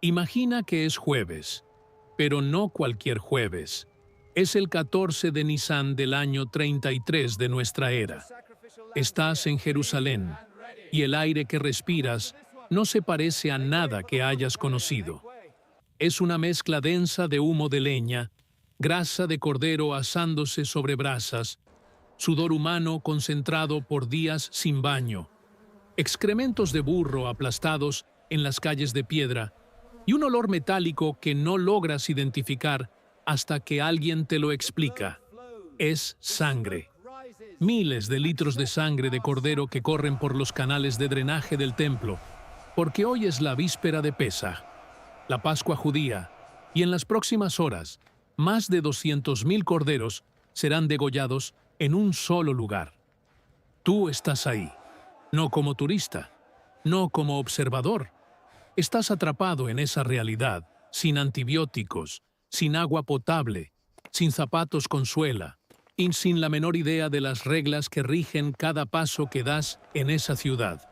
Imagina que es jueves, pero no cualquier jueves. Es el 14 de Nisan del año 33 de nuestra era. Estás en Jerusalén, y el aire que respiras no se parece a nada que hayas conocido. Es una mezcla densa de humo de leña, grasa de cordero asándose sobre brasas, sudor humano concentrado por días sin baño, excrementos de burro aplastados en las calles de piedra y un olor metálico que no logras identificar hasta que alguien te lo explica. Es sangre. Miles de litros de sangre de cordero que corren por los canales de drenaje del templo, porque hoy es la víspera de Pesaj, la Pascua judía, y en las próximas horas, más de 200.000 corderos serán degollados en un solo lugar. Tú estás ahí, no como turista, no como observador. Estás atrapado en esa realidad, sin antibióticos, sin agua potable, sin zapatos con suela, y sin la menor idea de las reglas que rigen cada paso que das en esa ciudad.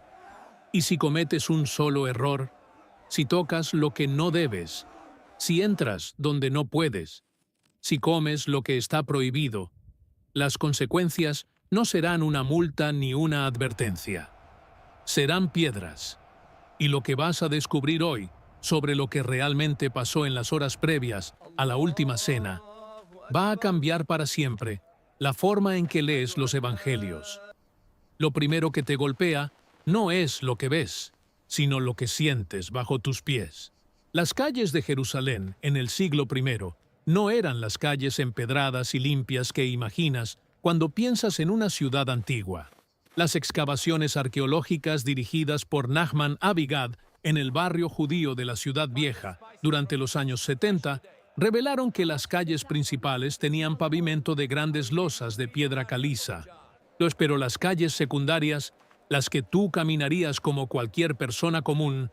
Y si cometes un solo error, si tocas lo que no debes, si entras donde no puedes, si comes lo que está prohibido, las consecuencias no serán una multa ni una advertencia. Serán piedras. Y lo que vas a descubrir hoy sobre lo que realmente pasó en las horas previas a la última cena va a cambiar para siempre la forma en que lees los evangelios. Lo primero que te golpea no es lo que ves, sino lo que sientes bajo tus pies. Las calles de Jerusalén en el siglo I no eran las calles empedradas y limpias que imaginas cuando piensas en una ciudad antigua. Las excavaciones arqueológicas dirigidas por Nachman Abigad en el barrio judío de la Ciudad Vieja durante los años 70 revelaron que las calles principales tenían pavimento de grandes losas de piedra caliza. Pero las calles secundarias, las que tú caminarías como cualquier persona común,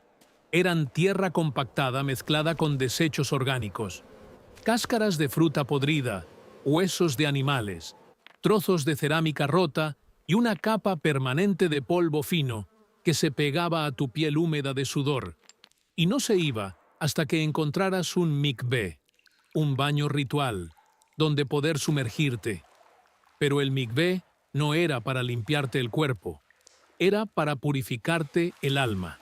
eran tierra compactada mezclada con desechos orgánicos, cáscaras de fruta podrida, huesos de animales, trozos de cerámica rota y una capa permanente de polvo fino que se pegaba a tu piel húmeda de sudor, y no se iba hasta que encontraras un mikvé, un baño ritual, donde poder sumergirte. Pero el mikvé no era para limpiarte el cuerpo, era para purificarte el alma.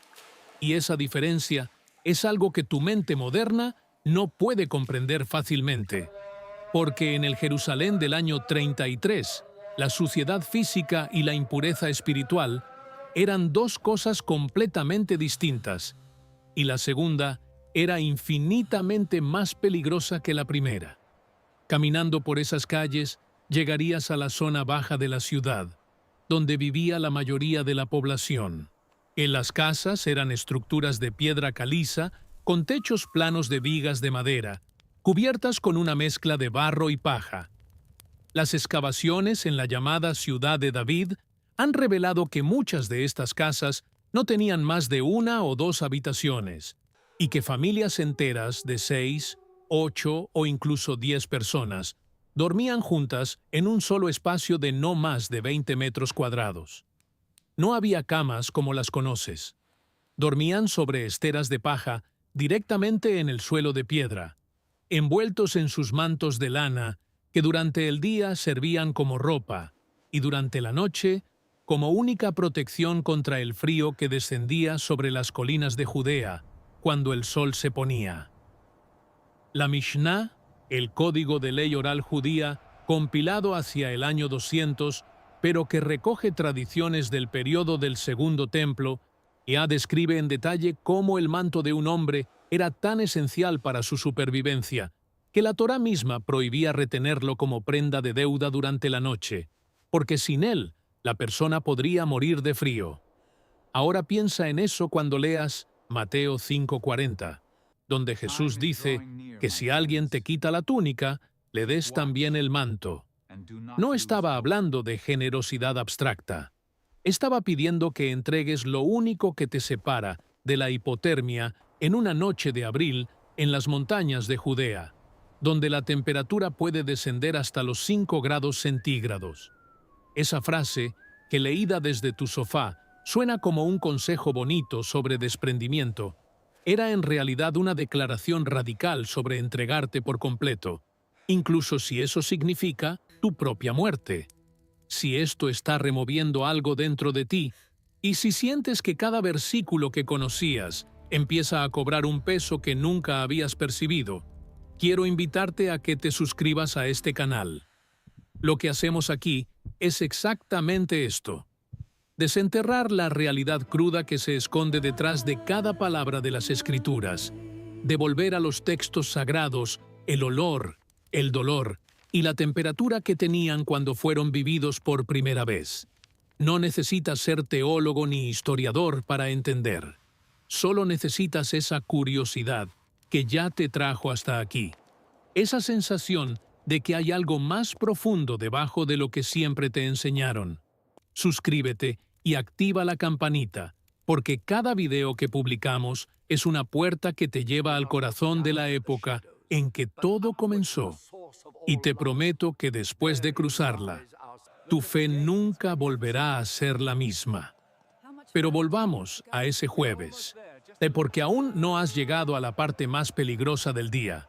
Y esa diferencia es algo que tu mente moderna no puede comprender fácilmente, porque en el Jerusalén del año 33, la suciedad física y la impureza espiritual eran dos cosas completamente distintas, y la segunda era infinitamente más peligrosa que la primera. Caminando por esas calles, llegarías a la zona baja de la ciudad, donde vivía la mayoría de la población. En las casas eran estructuras de piedra caliza con techos planos de vigas de madera, cubiertas con una mezcla de barro y paja. Las excavaciones en la llamada Ciudad de David han revelado que muchas de estas casas no tenían más de 1 o 2 habitaciones, y que familias enteras de 6, 8 o incluso 10 personas dormían juntas en un solo espacio de no más de 20 metros cuadrados. No había camas como las conoces. Dormían sobre esteras de paja directamente en el suelo de piedra, envueltos en sus mantos de lana que durante el día servían como ropa y durante la noche como única protección contra el frío que descendía sobre las colinas de Judea cuando el sol se ponía. La Mishnah, el código de ley oral judía, compilado hacia el año 200, pero que recoge tradiciones del periodo del Segundo Templo, ya describe en detalle cómo el manto de un hombre era tan esencial para su supervivencia, que la Torá misma prohibía retenerlo como prenda de deuda durante la noche, porque sin él la persona podría morir de frío. Ahora piensa en eso cuando leas Mateo 5:40, donde Jesús dice que si alguien te quita la túnica, le des también el manto. No estaba hablando de generosidad abstracta. Estaba pidiendo que entregues lo único que te separa de la hipotermia en una noche de abril en las montañas de Judea, donde la temperatura puede descender hasta los 5 grados centígrados. Esa frase, que leída desde tu sofá, suena como un consejo bonito sobre desprendimiento, era en realidad una declaración radical sobre entregarte por completo, incluso si eso significa tu propia muerte. Si esto está removiendo algo dentro de ti, y si sientes que cada versículo que conocías empieza a cobrar un peso que nunca habías percibido, quiero invitarte a que te suscribas a este canal. Lo que hacemos aquí es exactamente esto: desenterrar la realidad cruda que se esconde detrás de cada palabra de las Escrituras, devolver a los textos sagrados el olor, el dolor y la temperatura que tenían cuando fueron vividos por primera vez. No necesitas ser teólogo ni historiador para entender. Solo necesitas esa curiosidad que ya te trajo hasta aquí. Esa sensación de que hay algo más profundo debajo de lo que siempre te enseñaron. Suscríbete y activa la campanita, porque cada video que publicamos es una puerta que te lleva al corazón de la época en que todo comenzó. Y te prometo que después de cruzarla, tu fe nunca volverá a ser la misma. Pero volvamos a ese jueves, porque aún no has llegado a la parte más peligrosa del día.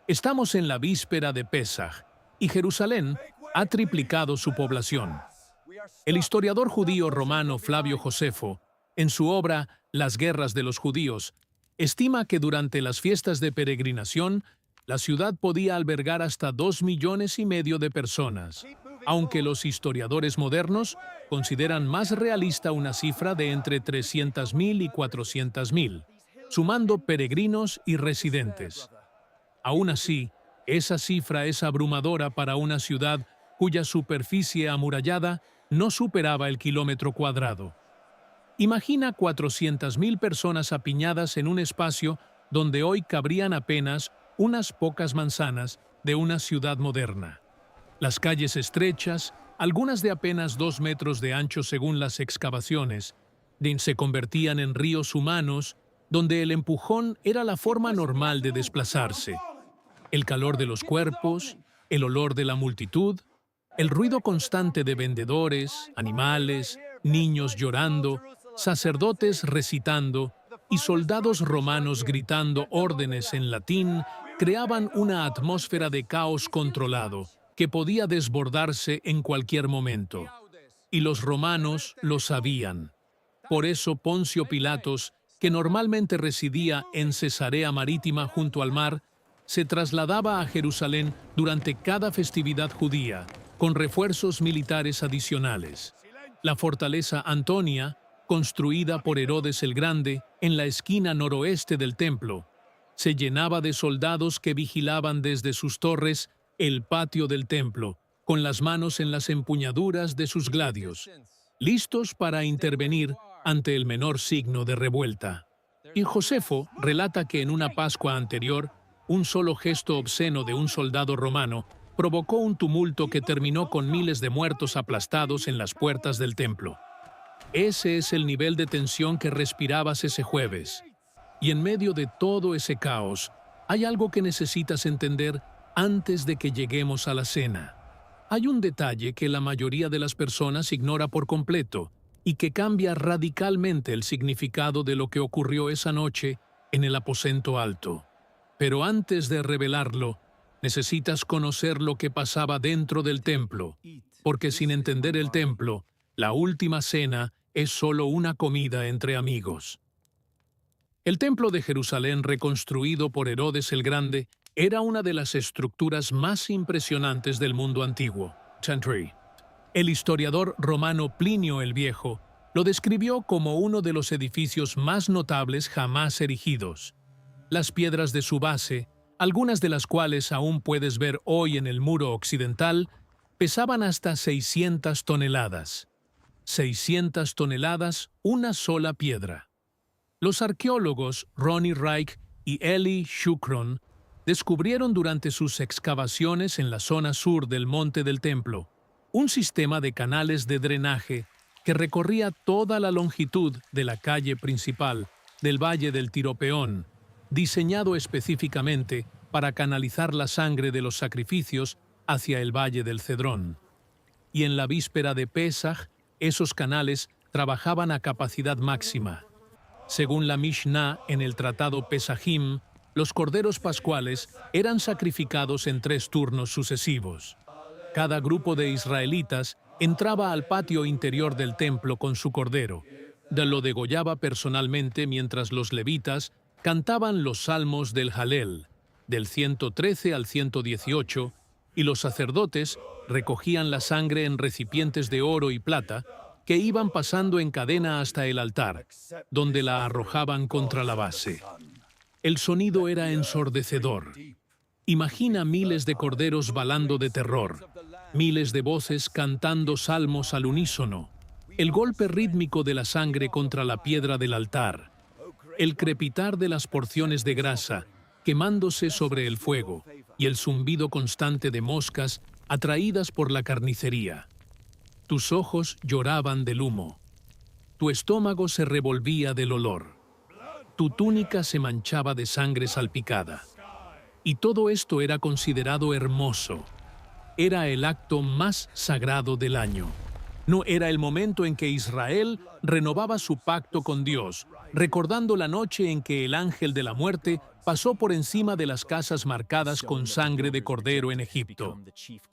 Estamos en la víspera de Pesaj, y Jerusalén ha triplicado su población. El historiador judío romano Flavio Josefo, en su obra Las guerras de los judíos, estima que durante las fiestas de peregrinación, la ciudad podía albergar hasta 2,5 millones de personas, aunque los historiadores modernos consideran más realista una cifra de entre 300,000 y 400,000, sumando peregrinos y residentes. Aún así, esa cifra es abrumadora para una ciudad cuya superficie amurallada no superaba el kilómetro cuadrado. Imagina 400,000 personas apiñadas en un espacio donde hoy cabrían apenas unas pocas manzanas de una ciudad moderna. Las calles estrechas, algunas de apenas 2 metros de ancho según las excavaciones, se convertían en ríos humanos donde el empujón era la forma normal de desplazarse. El calor de los cuerpos, el olor de la multitud, el ruido constante de vendedores, animales, niños llorando, sacerdotes recitando y soldados romanos gritando órdenes en latín creaban una atmósfera de caos controlado que podía desbordarse en cualquier momento. Y los romanos lo sabían. Por eso Poncio Pilatos, que normalmente residía en Cesarea Marítima junto al mar, se trasladaba a Jerusalén durante cada festividad judía, con refuerzos militares adicionales. La fortaleza Antonia, construida por Herodes el Grande en la esquina noroeste del templo, se llenaba de soldados que vigilaban desde sus torres el patio del templo, con las manos en las empuñaduras de sus gladios, listos para intervenir ante el menor signo de revuelta. Y Josefo relata que en una Pascua anterior, un solo gesto obsceno de un soldado romano provocó un tumulto que terminó con miles de muertos aplastados en las puertas del templo. Ese es el nivel de tensión que respirabas ese jueves. Y en medio de todo ese caos, hay algo que necesitas entender antes de que lleguemos a la cena. Hay un detalle que la mayoría de las personas ignora por completo y que cambia radicalmente el significado de lo que ocurrió esa noche en el aposento alto. Pero antes de revelarlo, necesitas conocer lo que pasaba dentro del templo, porque sin entender el templo, la última cena es solo una comida entre amigos. El templo de Jerusalén, reconstruido por Herodes el Grande, era una de las estructuras más impresionantes del mundo antiguo. El historiador romano Plinio el Viejo lo describió como uno de los edificios más notables jamás erigidos. Las piedras de su base, algunas de las cuales aún puedes ver hoy en el muro occidental, pesaban hasta 600 toneladas. 600 toneladas, una sola piedra. Los arqueólogos Ronnie Reich y Eli Shukron descubrieron durante sus excavaciones en la zona sur del Monte del Templo un sistema de canales de drenaje que recorría toda la longitud de la calle principal del Valle del Tiropeón, diseñado específicamente para canalizar la sangre de los sacrificios hacia el Valle del Cedrón. Y en la víspera de Pesaj, esos canales trabajaban a capacidad máxima. Según la Mishnah en el tratado Pesajim, los corderos pascuales eran sacrificados en 3 turnos sucesivos. Cada grupo de israelitas entraba al patio interior del templo con su cordero. Lo degollaba personalmente mientras los levitas cantaban los salmos del Halel, del 113 al 118, y los sacerdotes recogían la sangre en recipientes de oro y plata que iban pasando en cadena hasta el altar, donde la arrojaban contra la base. El sonido era ensordecedor. Imagina miles de corderos balando de terror, miles de voces cantando salmos al unísono, el golpe rítmico de la sangre contra la piedra del altar, el crepitar de las porciones de grasa quemándose sobre el fuego y el zumbido constante de moscas atraídas por la carnicería. Tus ojos lloraban del humo. Tu estómago se revolvía del olor. Tu túnica se manchaba de sangre salpicada. Y todo esto era considerado hermoso. Era el acto más sagrado del año. No era el momento en que Israel renovaba su pacto con Dios, recordando la noche en que el ángel de la muerte pasó por encima de las casas marcadas con sangre de cordero en Egipto.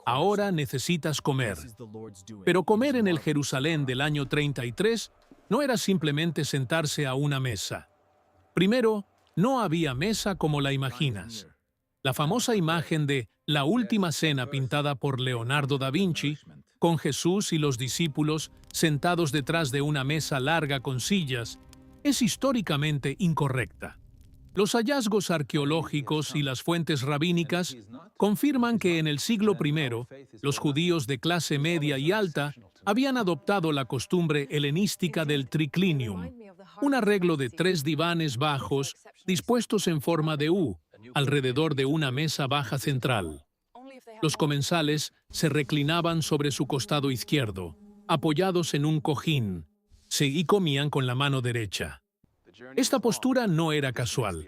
Ahora necesitas comer. Pero comer en el Jerusalén del año 33 no era simplemente sentarse a una mesa. Primero, no había mesa como la imaginas. La famosa imagen de La Última Cena pintada por Leonardo da Vinci, con Jesús y los discípulos sentados detrás de una mesa larga con sillas, es históricamente incorrecta. Los hallazgos arqueológicos y las fuentes rabínicas confirman que en el siglo I, los judíos de clase media y alta habían adoptado la costumbre helenística del triclinium, un arreglo de 3 divanes bajos dispuestos en forma de U, alrededor de una mesa baja central. Los comensales se reclinaban sobre su costado izquierdo, apoyados en un cojín, y comían con la mano derecha. Esta postura no era casual.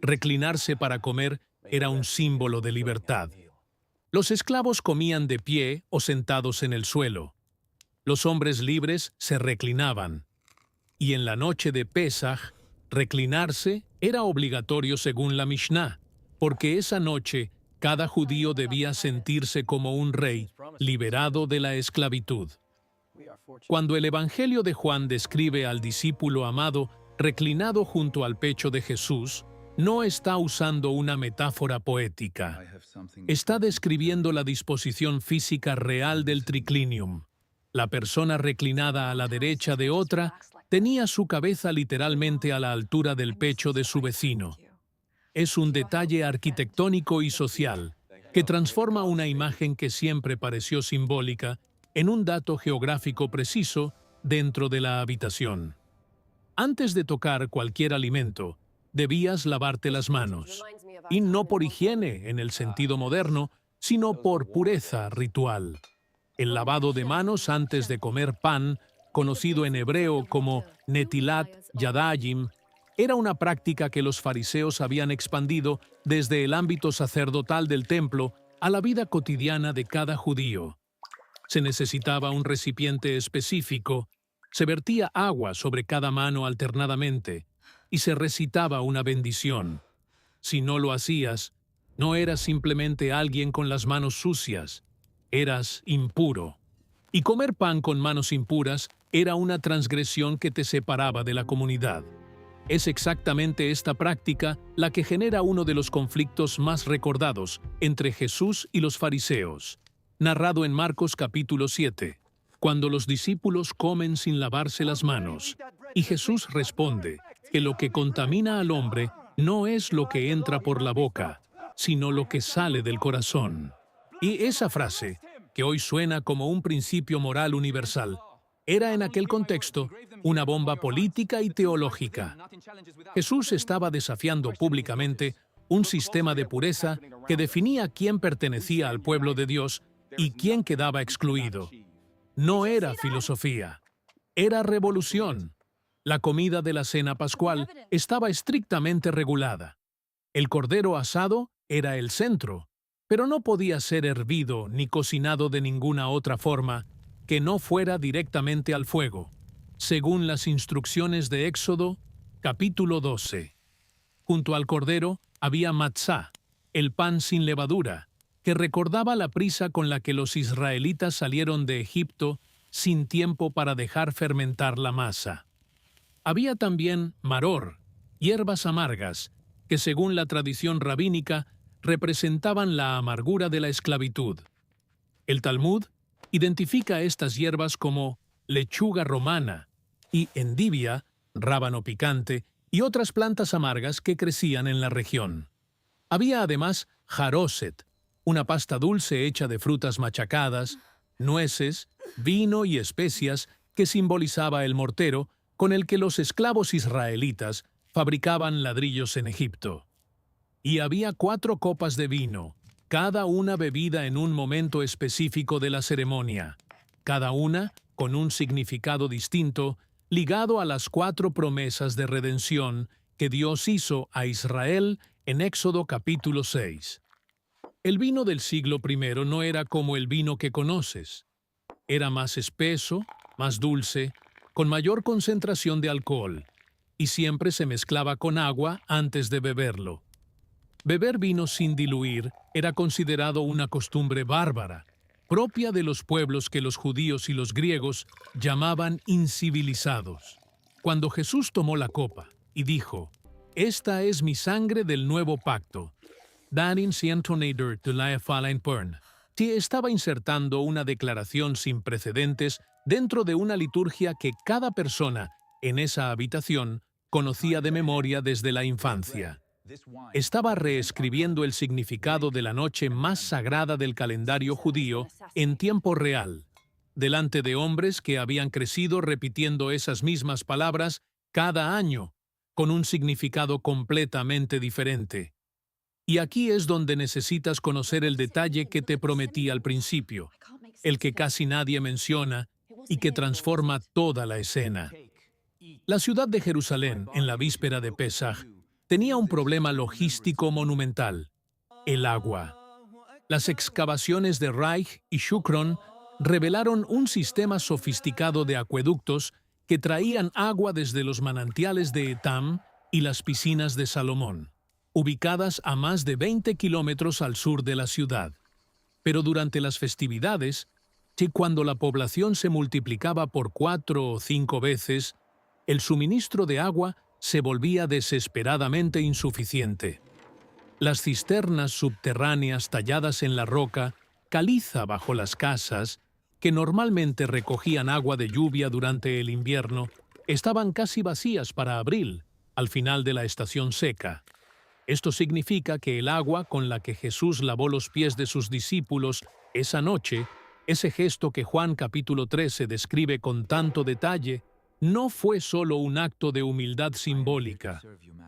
Reclinarse para comer era un símbolo de libertad. Los esclavos comían de pie o sentados en el suelo. Los hombres libres se reclinaban. Y en la noche de Pesaj, reclinarse era obligatorio según la Mishnah, porque esa noche cada judío debía sentirse como un rey liberado de la esclavitud. Cuando el Evangelio de Juan describe al discípulo amado reclinado junto al pecho de Jesús, no está usando una metáfora poética. Está describiendo la disposición física real del triclinium. La persona reclinada a la derecha de otra tenía su cabeza literalmente a la altura del pecho de su vecino. Es un detalle arquitectónico y social que transforma una imagen que siempre pareció simbólica en un dato geográfico preciso dentro de la habitación. Antes de tocar cualquier alimento, debías lavarte las manos, y no por higiene en el sentido moderno, sino por pureza ritual. El lavado de manos antes de comer pan, conocido en hebreo como netilat yadayim, era una práctica que los fariseos habían expandido desde el ámbito sacerdotal del templo a la vida cotidiana de cada judío. Se necesitaba un recipiente específico, se vertía agua sobre cada mano alternadamente y se recitaba una bendición. Si no lo hacías, no eras simplemente alguien con las manos sucias, eras impuro. Y comer pan con manos impuras era una transgresión que te separaba de la comunidad. Es exactamente esta práctica la que genera uno de los conflictos más recordados entre Jesús y los fariseos, narrado en Marcos capítulo 7, cuando los discípulos comen sin lavarse las manos, y Jesús responde que lo que contamina al hombre no es lo que entra por la boca, sino lo que sale del corazón. Y esa frase, que hoy suena como un principio moral universal, era en aquel contexto una bomba política y teológica. Jesús estaba desafiando públicamente un sistema de pureza que definía quién pertenecía al pueblo de Dios y quién quedaba excluido. No era filosofía, era revolución. La comida de la cena pascual estaba estrictamente regulada. El cordero asado era el centro, pero no podía ser hervido ni cocinado de ninguna otra forma que no fuera directamente al fuego. Según las instrucciones de Éxodo, Capítulo 12. Junto al cordero había matzá, el pan sin levadura, que recordaba la prisa con la que los israelitas salieron de Egipto sin tiempo para dejar fermentar la masa. Había también maror, hierbas amargas, que según la tradición rabínica representaban la amargura de la esclavitud. El Talmud identifica estas hierbas como lechuga romana y endivia, rábano picante, y otras plantas amargas que crecían en la región. Había además jaroset, una pasta dulce hecha de frutas machacadas, nueces, vino y especias que simbolizaba el mortero con el que los esclavos israelitas fabricaban ladrillos en Egipto. Y había 4 copas de vino, cada una bebida en un momento específico de la ceremonia, cada una con un significado distinto ligado a las 4 promesas de redención que Dios hizo a Israel en Éxodo capítulo 6. El vino del siglo I no era como el vino que conoces. Era más espeso, más dulce, con mayor concentración de alcohol, y siempre se mezclaba con agua antes de beberlo. Beber vino sin diluir era considerado una costumbre bárbara, propia de los pueblos que los judíos y los griegos llamaban incivilizados. Cuando Jesús tomó la copa y dijo, «Esta es mi sangre del nuevo pacto», Darin Sientonader de la Falain Pern, estaba insertando una declaración sin precedentes dentro de una liturgia que cada persona en esa habitación conocía de memoria desde la infancia. Estaba reescribiendo el significado de la noche más sagrada del calendario judío en tiempo real, delante de hombres que habían crecido repitiendo esas mismas palabras cada año, con un significado completamente diferente. Y aquí es donde necesitas conocer el detalle que te prometí al principio, el que casi nadie menciona y que transforma toda la escena. La ciudad de Jerusalén, en la víspera de Pesaj, tenía un problema logístico monumental: el agua. Las excavaciones de Reich y Shukron revelaron un sistema sofisticado de acueductos que traían agua desde los manantiales de Etam y las piscinas de Salomón, ubicadas a más de 20 kilómetros al sur de la ciudad. Pero durante las festividades, cuando la población se multiplicaba por 4 o 5 veces, el suministro de agua se volvía desesperadamente insuficiente. Las cisternas subterráneas talladas en la roca, caliza bajo las casas, que normalmente recogían agua de lluvia durante el invierno, estaban casi vacías para abril, al final de la estación seca. Esto significa que el agua con la que Jesús lavó los pies de sus discípulos esa noche, ese gesto que Juan capítulo 13 describe con tanto detalle, no fue solo un acto de humildad simbólica,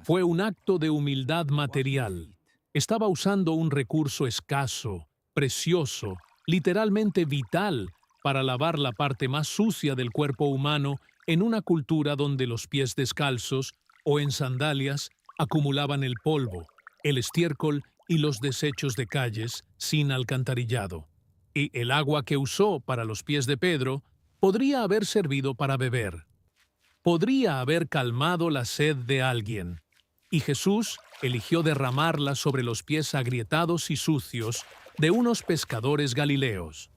fue un acto de humildad material. Estaba usando un recurso escaso, precioso, literalmente vital, para lavar la parte más sucia del cuerpo humano en una cultura donde los pies descalzos o en sandalias acumulaban el polvo, el estiércol y los desechos de calles sin alcantarillado. Y el agua que usó para los pies de Pedro podría haber servido para beber. Podría haber calmado la sed de alguien. Y Jesús eligió derramarla sobre los pies agrietados y sucios de unos pescadores galileos.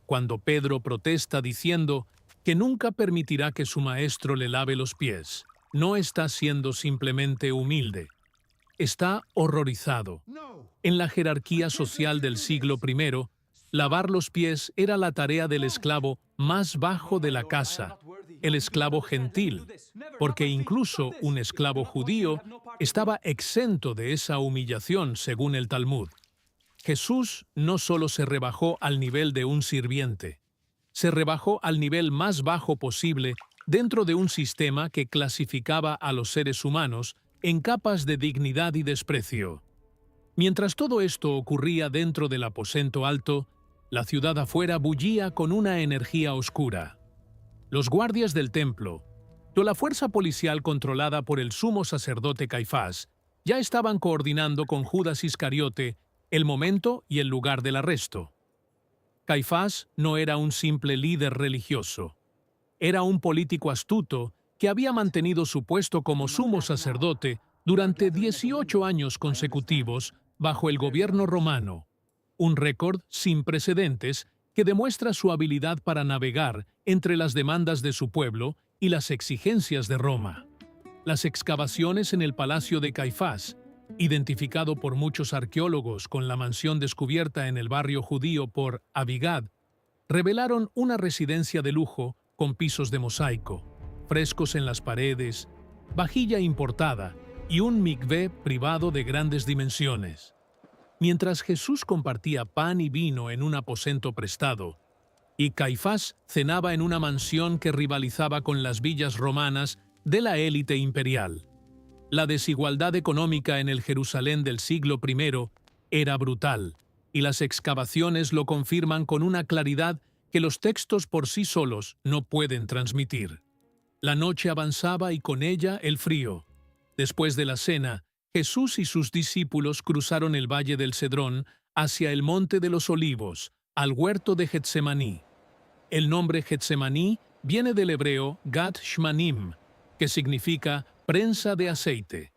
Cuando Pedro protesta diciendo que nunca permitirá que su maestro le lave los pies, no está siendo simplemente humilde, está horrorizado. En la jerarquía social del siglo I, lavar los pies era la tarea del esclavo más bajo de la casa, el esclavo gentil, porque incluso un esclavo judío estaba exento de esa humillación según el Talmud. Jesús no solo se rebajó al nivel de un sirviente, se rebajó al nivel más bajo posible dentro de un sistema que clasificaba a los seres humanos en capas de dignidad y desprecio. Mientras todo esto ocurría dentro del aposento alto, la ciudad afuera bullía con una energía oscura. Los guardias del templo, o la fuerza policial controlada por el sumo sacerdote Caifás, ya estaban coordinando con Judas Iscariote el momento y el lugar del arresto. Caifás no era un simple líder religioso. Era un político astuto que había mantenido su puesto como sumo sacerdote durante 18 años consecutivos bajo el gobierno romano, un récord sin precedentes que demuestra su habilidad para navegar entre las demandas de su pueblo y las exigencias de Roma. Las excavaciones en el palacio de Caifás, identificado por muchos arqueólogos con la mansión descubierta en el barrio judío por Abigad, revelaron una residencia de lujo con pisos de mosaico, frescos en las paredes, vajilla importada y un mikvé privado de grandes dimensiones. Mientras Jesús compartía pan y vino en un aposento prestado, y Caifás cenaba en una mansión que rivalizaba con las villas romanas de la élite imperial. La desigualdad económica en el Jerusalén del siglo I era brutal, y las excavaciones lo confirman con una claridad que los textos por sí solos no pueden transmitir. La noche avanzaba y con ella el frío. Después de la cena, Jesús y sus discípulos cruzaron el valle del Cedrón hacia el monte de los Olivos, al huerto de Getsemaní. El nombre Getsemaní viene del hebreo Gat Shmanim, que significa prensa de aceite.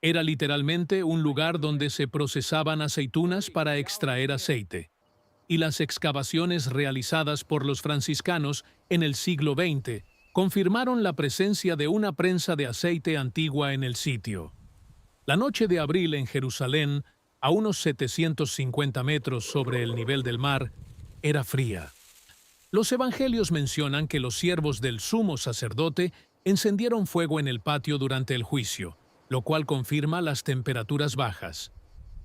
Era literalmente un lugar donde se procesaban aceitunas para extraer aceite. Y las excavaciones realizadas por los franciscanos en el siglo XX confirmaron la presencia de una prensa de aceite antigua en el sitio. La noche de abril en Jerusalén, a unos 750 metros sobre el nivel del mar, era fría. Los evangelios mencionan que los siervos del sumo sacerdote encendieron fuego en el patio durante el juicio, lo cual confirma las temperaturas bajas.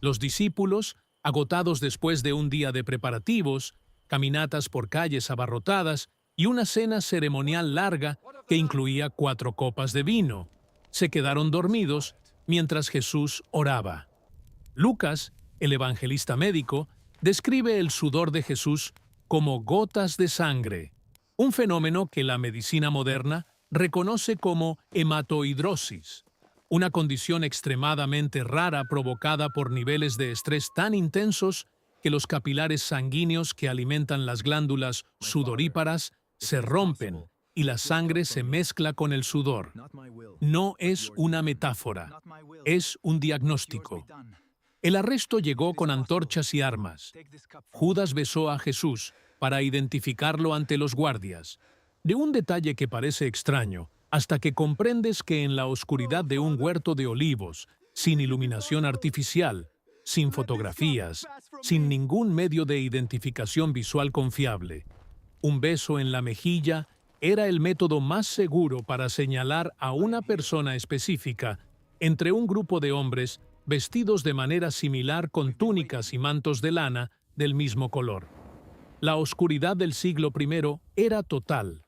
Los discípulos, agotados después de un día de preparativos, caminatas por calles abarrotadas y una cena ceremonial larga que incluía 4 copas de vino, se quedaron dormidos mientras Jesús oraba. Lucas, el evangelista médico, describe el sudor de Jesús como gotas de sangre, un fenómeno que la medicina moderna reconoce como hematohidrosis, una condición extremadamente rara provocada por niveles de estrés tan intensos que los capilares sanguíneos que alimentan las glándulas sudoríparas se rompen y la sangre se mezcla con el sudor. No es una metáfora, es un diagnóstico. El arresto llegó con antorchas y armas. Judas besó a Jesús para identificarlo ante los guardias. De un detalle que parece extraño, hasta que comprendes que en la oscuridad de un huerto de olivos, sin iluminación artificial, sin fotografías, sin ningún medio de identificación visual confiable, un beso en la mejilla era el método más seguro para señalar a una persona específica entre un grupo de hombres vestidos de manera similar con túnicas y mantos de lana del mismo color. La oscuridad del siglo I era total.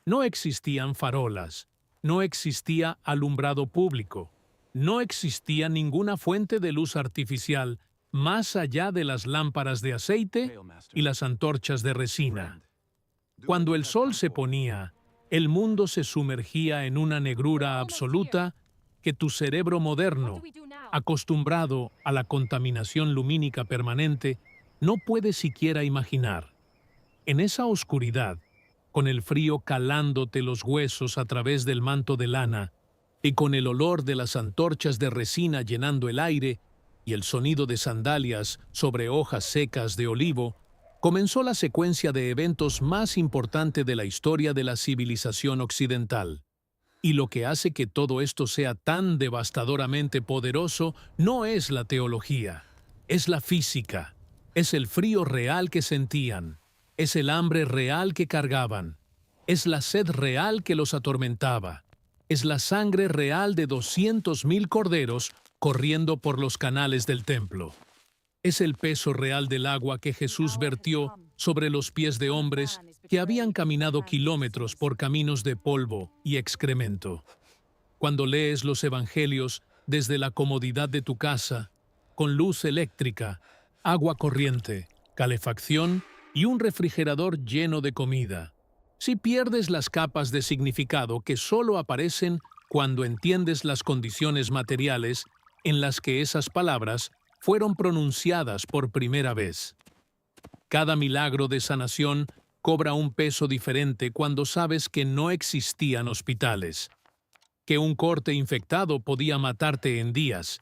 No existían farolas, no existía alumbrado público, no existía ninguna fuente de luz artificial más allá de las lámparas de aceite y las antorchas de resina. Cuando el sol se ponía, el mundo se sumergía en una negrura absoluta que tu cerebro moderno, acostumbrado a la contaminación lumínica permanente, no puede siquiera imaginar. En esa oscuridad, con el frío calándote los huesos a través del manto de lana, y con el olor de las antorchas de resina llenando el aire, y el sonido de sandalias sobre hojas secas de olivo, comenzó la secuencia de eventos más importante de la historia de la civilización occidental. Y lo que hace que todo esto sea tan devastadoramente poderoso no es la teología, es la física, es el frío real que sentían, es el hambre real que cargaban, es la sed real que los atormentaba, es la sangre real de 200,000 corderos corriendo por los canales del templo. Es el peso real del agua que Jesús vertió sobre los pies de hombres que habían caminado kilómetros por caminos de polvo y excremento. Cuando lees los evangelios desde la comodidad de tu casa, con luz eléctrica, agua corriente, calefacción y un refrigerador lleno de comida, si pierdes las capas de significado que solo aparecen cuando entiendes las condiciones materiales en las que esas palabras fueron pronunciadas por primera vez. Cada milagro de sanación cobra un peso diferente cuando sabes que no existían hospitales, que un corte infectado podía matarte en días,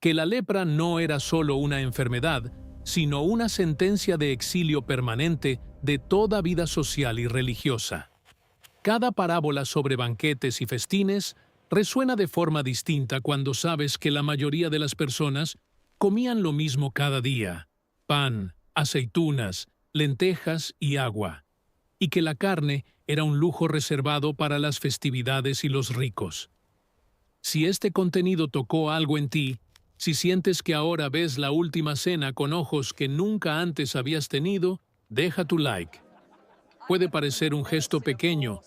que la lepra no era solo una enfermedad, sino una sentencia de exilio permanente de toda vida social y religiosa. Cada parábola sobre banquetes y festines resuena de forma distinta cuando sabes que la mayoría de las personas comían lo mismo cada día: pan, aceitunas, lentejas y agua, y que la carne era un lujo reservado para las festividades y los ricos. Si este contenido tocó algo en ti, si sientes que ahora ves la última cena con ojos que nunca antes habías tenido, deja tu like. Puede parecer un gesto pequeño,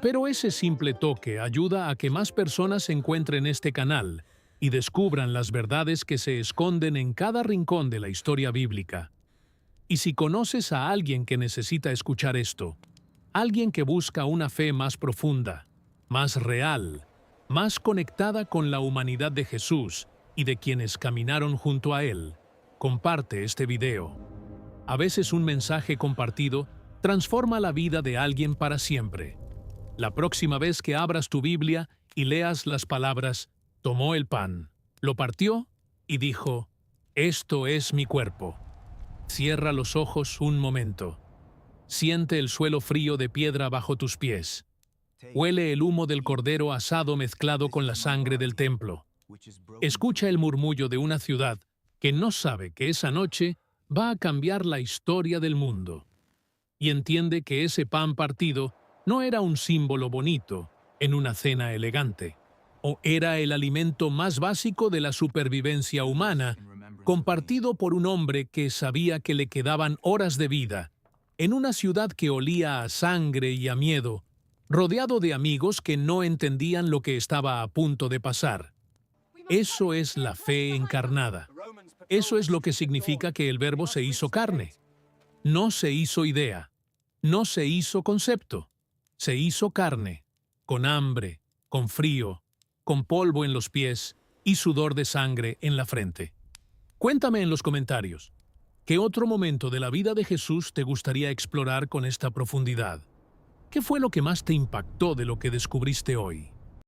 pero ese simple toque ayuda a que más personas encuentren este canal y descubran las verdades que se esconden en cada rincón de la historia bíblica. Y si conoces a alguien que necesita escuchar esto, alguien que busca una fe más profunda, más real, más conectada con la humanidad de Jesús y de quienes caminaron junto a Él, comparte este video. A veces un mensaje compartido transforma la vida de alguien para siempre. La próxima vez que abras tu Biblia y leas las palabras, tomó el pan, lo partió y dijo: «Esto es mi cuerpo». Cierra los ojos un momento. Siente el suelo frío de piedra bajo tus pies. Huele el humo del cordero asado mezclado con la sangre del templo. Escucha el murmullo de una ciudad que no sabe que esa noche va a cambiar la historia del mundo. Y entiende que ese pan partido no era un símbolo bonito en una cena elegante, o era el alimento más básico de la supervivencia humana, compartido por un hombre que sabía que le quedaban horas de vida, en una ciudad que olía a sangre y a miedo, rodeado de amigos que no entendían lo que estaba a punto de pasar. Eso es la fe encarnada. Eso es lo que significa que el Verbo se hizo carne. No se hizo idea, no se hizo concepto, se hizo carne, con hambre, con frío, con polvo en los pies y sudor de sangre en la frente. Cuéntame en los comentarios, ¿qué otro momento de la vida de Jesús te gustaría explorar con esta profundidad? ¿Qué fue lo que más te impactó de lo que descubriste hoy?